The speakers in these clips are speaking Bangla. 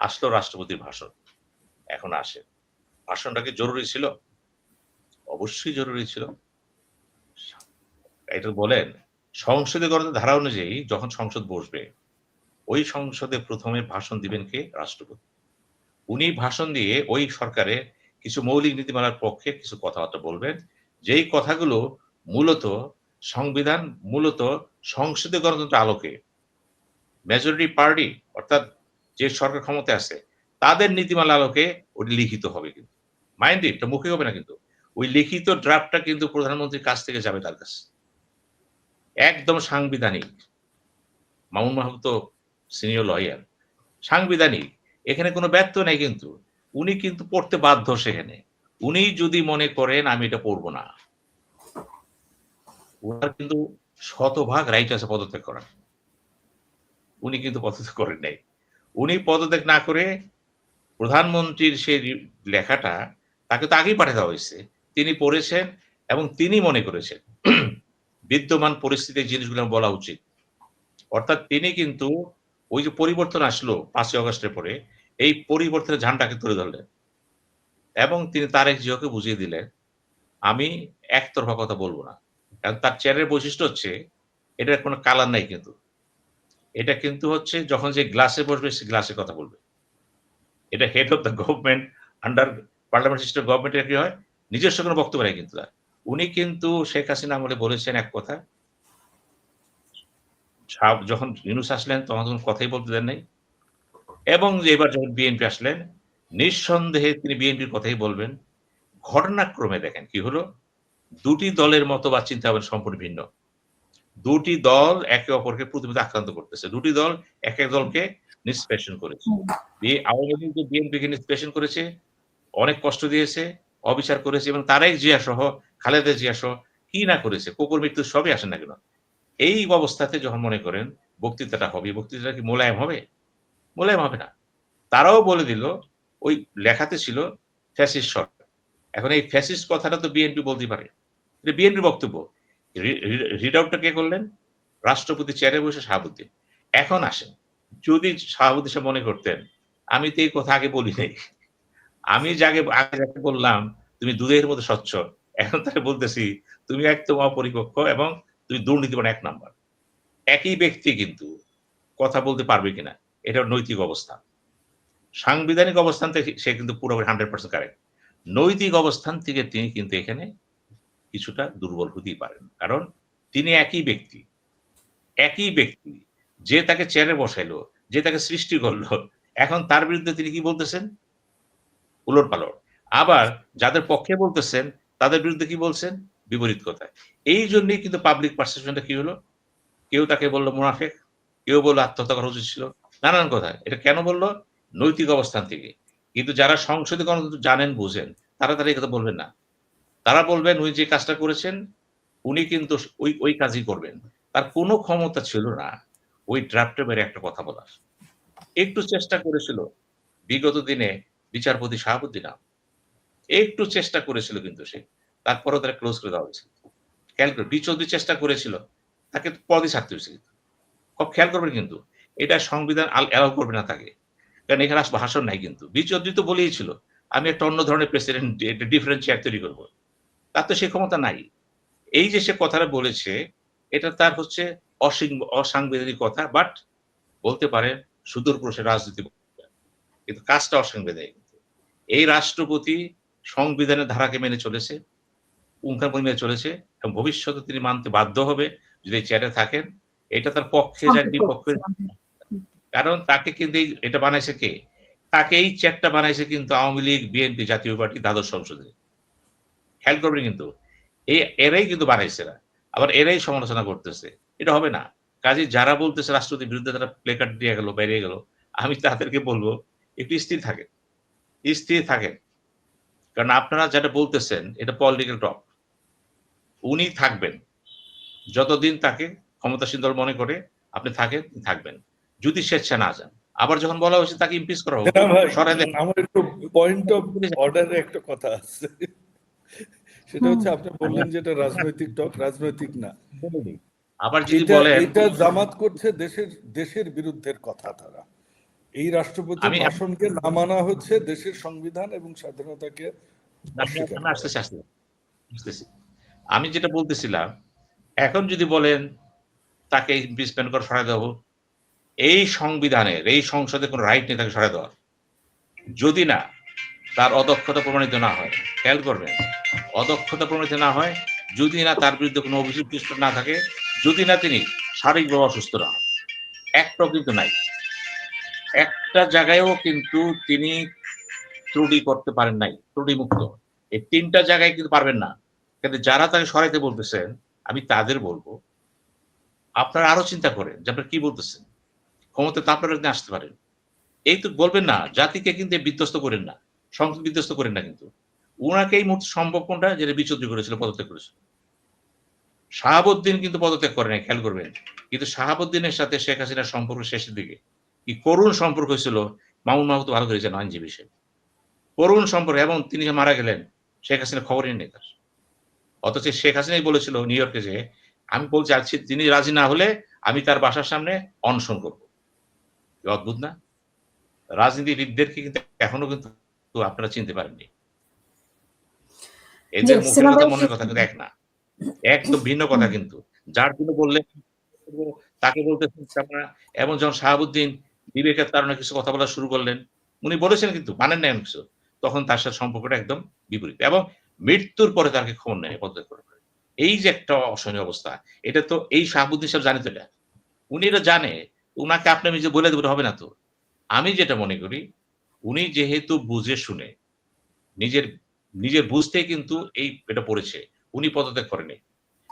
আসলো রাষ্ট্রপতির ভাষণ। এখন আসে। ভাষণটা কি জরুরি ছিল? অবশ্যই জরুরি ছিল। এটা বলেন, সংসদে গঠিত ধারা অনুযায়ী যখন সংসদ বসবে, ওই সংসদে ১ম এ ভাষণ দিবেন কে? রাষ্ট্রপতি। উনি ভাষণ দিয়ে ওই সরকারের কিছু মৌলিক নীতিমালার পক্ষে কিছু কথাবার্তা বলবেন। যেই কথাগুলো মূলত সংবিধান মূলত সংসদীয় গণতন্ত্রের আলোকে মেজরিটি পার্টি অর্থাৎ যে সরকার ক্ষমতায় আছে, তাদের নীতিমালার আলোকে ওটি লিখিত হবে কিন্তু। মাইন্ড ইট, এটা মুখে হবে না কিন্তু। ওই লিখিত ড্রাফটটা কিন্তু প্রধানমন্ত্রীর কাছ থেকে যাবে তার কাছে। একদম সাংবিধানিক। মামুন মাহবুব তো সিনিয়র লয়ার। সাংবিধানিক। এখানে কোনো ব্যত্যয় নাই কিন্তু। উনি কিন্তু পড়তে বাধ্য সেখানে। উনি যদি মনে করেন আমি এটা পড়ব না, উনার কিন্তু শতভাগ রাইট আছে পদত্যাগ করার। উনি কিন্তু পদত্যাগ করেন নাই। উনি পদত্যাগ না করে প্রধানমন্ত্রীর সেই লেখাটা তাকে তো আগেই পাঠিয়ে দেওয়া হয়েছে। তিনি পড়েছেন এবং তিনি মনে করেছেন বিদ্যমান পরিস্থিতির জিনিসগুলো বলা উচিত। অর্থাৎ তিনি কিন্তু ওই যে পরিবর্তন আসলো ৫ই অগাস্টের পরে, এই পরিবর্তনের ঝান্ডাকে তুলে ধরলেন। এবং তিনি তারেক জিয়াকে বুঝিয়ে দিলেন, আমি একতরফা কথা বলব না। কারণ তার চেয়ারের বৈশিষ্ট্য হচ্ছে, এটার কোনো কালার নাই কিন্তু। এটা কিন্তু হচ্ছে যখন যে গ্লাসে বসবে সে গ্লাসে কথা বলবে। এটা head of the government under parliament system গভর্নমেন্টের কি হয়? নিজস্ব কোনো বক্তব্য নাই কিন্তু তার। উনি কিন্তু শেখ হাসিনা আমলে বলেছেন এক কথা, যখন ইউনূস আসলেন তখন কোন কথাই বলতে দেন নাই। এবং এবার যখন বিএনপি আসলেন, নিঃসন্দেহে তিনি বিএনপির কথাই বলবেন। ঘটনাক্রমে দেখেন কি হলো? ২ টি দলের মতবাদ চিন্তাভাবনা সম্পূর্ণ ভিন্ন। ২ টি দল একে অপরকে প্রতিনিয়ত আক্রান্ত করতেছে। ২ টি দল একেক দলকে নিষ্পেষণ করেছে। হুম। আওয়ামী লীগ যে বিএনপিকে নিষ্পেষণ করেছে, অনেক কষ্ট দিয়েছে, অবিচার করেছে এবং তারেক জিয়া সহ, খালেদা জিয়া সহ কি না করেছে, কুকুর মৃত্যু সবই আসে না কেন? এই অবস্থাতে যখন মনে করেন বক্তৃতাটা হবে, বক্তৃতাটা কি মোলায়েম হবে? মোলায়েম হবে না। তারাও বলে দিল, ওই লেখাতে ছিল ফ্যাসিস্ট সরকার। এখন এই ফ্যাসিস্ট কথাটা তো বিএনপি বলতেই পারে। এটা বিএনপির বক্তব্য। রিড আউটটা কে করলেন? রাষ্ট্রপতি চেয়ারে বসে শাহাবুদ্দিন। এখন আসেন, যদি শাহাবুদ্দিন সাহেব মনে করতেন, আমি তো এই কথা আগে বলি নাই। আমি আগে যাকে বললাম, তুমি দুধের মতো স্বচ্ছ। এখন তাকে বলতেছি, তুমি একদম অপরিপক্ক এবং তুমি দুর্নীতিবান ১ নাম্বার। একই ব্যক্তি কিন্তু কথা বলতে পারবে কিনা, এটা ওর নৈতিক অবস্থান। সাংবিধানিক অবস্থান থেকে সে কিন্তু পুরোপুরি 100% কারেক্ট। নৈতিক অবস্থান থেকে তিনি কিন্তু এখানে কিছুটা দুর্বল হতেই পারেন। কারণ তিনি একই ব্যক্তি যে তাকে চেয়ারে বসাইলো, যে তাকে সৃষ্টি করল, এখন তার বিরুদ্ধে তিনি কি বলতেছেন? উলটপালট। আবার যাদের পক্ষে বলতেছেন, তাদের বিরুদ্ধে কি বলছেন? বিপরীত কথা। এইজন্যই কিন্তু পাবলিক পারসেপশন টা কি হলো? কেউ তাকে বলল মুনাফিক, কেউ বলল আত্মহত্যা করা উচিত ছিল। নানান কথা। এটা কেন বলল? নৈতিক অবস্থান থেকে। কিন্তু যারা সংসদে গণতন্ত্র জানেন, বুঝেন, তারা এই কথা বলবেন না। তারা বলবেন উনি যে কাজটা করেছেন, উনি কিন্তু ওই কাজই করবেন। তার কোনো ক্ষমতা ছিল না ওই ড্রাফটের বাইরে একটা কথা বলার। একটু চেষ্টা করেছিল বিগত দিনে বিচারপতি শাহাবুদ্দিন আহমেদ। একটু চেষ্টা করেছিল কিন্তু সে। তারপরেও তারা ক্লোজ করে দেওয়া হয়েছিল। খেয়াল করুন, চৌধুরী চেষ্টা করেছিল। তাকে পদই ছাড়তে হয়েছে কিন্তু। খুব খেয়াল করবেন কিন্তু। এটা সংবিধান অ্যালাও করবে না তাকে। কারণ এখানে ভাষণ নাই কিন্তু। চৌধুরী তো বলেইছিল, আমি একটা অন্য ধরনের প্রেসিডেন্ট একটা ডিফারেন্ট চেয়ার তৈরি করব। তার তো সেই ক্ষমতা নাই। এই যে সে কথাটা বলেছে, এটা তার হচ্ছে অসাংবিধানিক কথা। বাট বলতে পারেন সুদূরপ্রসারী রাজনীতি। কিন্তু কাজটা অসাংবিধানিক। এই রাষ্ট্রপতি সংবিধানের ধারাকে মেনে চলেছে, পুঙ্খানুপুঙ্খ মেনে চলেছে এবং ভবিষ্যতে তিনি মানতে বাধ্য হবে যদি এই চেয়ারে থাকেন। এটা তার পক্ষে যাক সম্পর্ক বিপক্ষে। হুম। কারণ তাকে কিন্তু এটা বানাইছে কে? তাকে এই চেয়ারটা বানাইছে কিন্তু আওয়ামী লীগ, বিএনপি, জাতীয় পার্টি দ্বাদশ সংসদে। খেয়াল করবেন কিন্তু। এরাই কিন্তু বানাইছে এরা। আবার এরাই সমালোচনা করতেছে। এটা হবে না। কাজেই যারা বলতেছে রাষ্ট্রপতির বিরুদ্ধে তারা প্লে কার্ড দিয়ে গেল, বেরিয়ে গেল। আমি তাদেরকে বলব, একটু স্থির থাকেন। স্থির থাকেন। কারণ আপনারা যেটা বলতেছেন এটা পলিটিক্যাল টক। উনি থাকবেন। যতদিন তাকে ক্ষমতাসীন দল মনে করে আপনি থাকবেন। যদি স্বেচ্ছায় না যান। আবার যখন বলা হয়েছে তাকে ইমপিচ করা হোক, ভাই, সরায় দেন। আমার একটু পয়েন্ট অফ অর্ডারে একটা কথা আছে। সেটা হচ্ছে আপনি বললেন যেটা রাজনৈতিক টক, রাজনৈতিক না। আবার যদি এটা বলেন এটা জামাত করছে দেশের বিরুদ্ধের কথা তারা। এই রাষ্ট্রপতির আমি ভাষণকে না মানা হচ্ছে দেশের সংবিধান এবং স্বাধীনতাকে অস্বীকার করা। আসতেছি। আমি যেটা বলতেছিলাম, এখন যদি বলেন তাকে ইমপিচমেন্ট করে সরায় দেব, এই সংবিধানের, এই সংসদে কোনো রাইট নেই তাকে সরায় দেওয়ার। যদি না তার অদক্ষতা প্রমাণিত না হয়, খেয়াল করবেন, অদক্ষতা প্রমাণিত না হয়, যদি না তার বিরুদ্ধে কোনো অভিযোগ না থাকে, যদি না তিনি শারীরিকভাবে অসুস্থ না হন, একটাও কিন্তু নাই। একটা জায়গায়ও কিন্তু তিনি ত্রুটি করতে পারেন নাই, ত্রুটিমুক্ত। এই ৩ টা জায়গায় কিন্তু পারবেন না। কিন্তু যারা তাকে সরাইতে বলতেছেন, আমি তাদের বলব, আপনারা আরো চিন্তা করেন যে আপনারা কি বলতেছেন। ক্ষমতায় তো আপনারা একদিন আসতে পারেন। এই তো বলবেন না, জাতিকে কিন্তু বিধ্বস্ত করেন না, সংসদ বিধ্বস্ত করেন না কিন্তু। উনাকে এই মুহূর্তে সম্ভব কোনটা? যেটা বিচ্যুতি করেছিল, পদত্যাগ করেছিল। শাহাবুদ্দিন কিন্তু পদত্যাগ করে নাই, খেয়াল করবেন। কিন্তু শাহাবুদ্দিনের সাথে শেখ হাসিনার সম্পর্ক শেষের দিকে কি করুণ সম্পর্ক হয়েছিল, মামুন মাহমুদ ভালো করে জানেন, আইনজীবী হিসেবে। করুণ সম্পর্ক, এবং তিনি যে মারা গেলেন, শেখ হাসিনা খবরই নেই তার। অথচ শেখ হাসিনাই বলেছিল নিউ ইয়র্কে যে, আমি বলছি আছি তিনি রাজি না হলে আমি তার বাসার সামনে অনশন করব। কি অদ্ভুত না? রাজনীতিবিদদেরকে কিন্তু এখনো কিন্তু আপনারা চিনতে পারেননি। জি, এদের মুখের সিনেমা কথা ভাই মনের কথা কিন্তু এক না। একদম ভিন্ন কথা কিন্তু। যার জন্য বললেন তাকে বলতেছেন আপনারা, এবং যখন শাহাবুদ্দিন বিবেকের কারণে কিছু কথা বলা শুরু করলেন, উনি বলেছেন কিন্তু মানেন নাই এমন কিছু। তখন তার সাথে সম্পর্কটা একদম বিপরীত। এবং মৃত্যুর পরে তাকে খবর নেয় পদত্যাগ করার পরে। এই যে একটা অসহনীয় অবস্থা, এটা তো এই শাহাবুদ্দিন সাহেব জানে তো এটা। উনি এটা জানে, উনাকে আপনি আমি যে বলে দেব হবে না তো। আমি যেটা মনে করি, উনি যেহেতু বুঝে শুনে নিজের নিজের বুঝতেই কিন্তু এটা পড়েছে। উনি পদত্যাগ করেনি।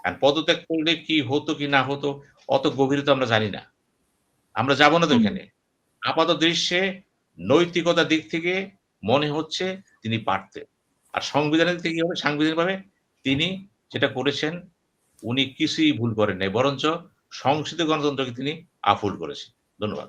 আর পদত্যাগ করলে কি হতো কি না হতো অত গভীরে তো আমরা জানি না। আমরা যাব না তো এখানে। আপাত দৃশ্যে নৈতিকতার দিক থেকে মনে হচ্ছে তিনি পারতেন। আর সংবিধানের দিক থেকে কি হবে? সাংবিধানিকভাবে তিনি যেটা করেছেন, উনি কিছুই ভুল করেন নাই। বরঞ্চ সংসদীয় গণতন্ত্রকে তিনি আফুল করেছেন। ধন্যবাদ।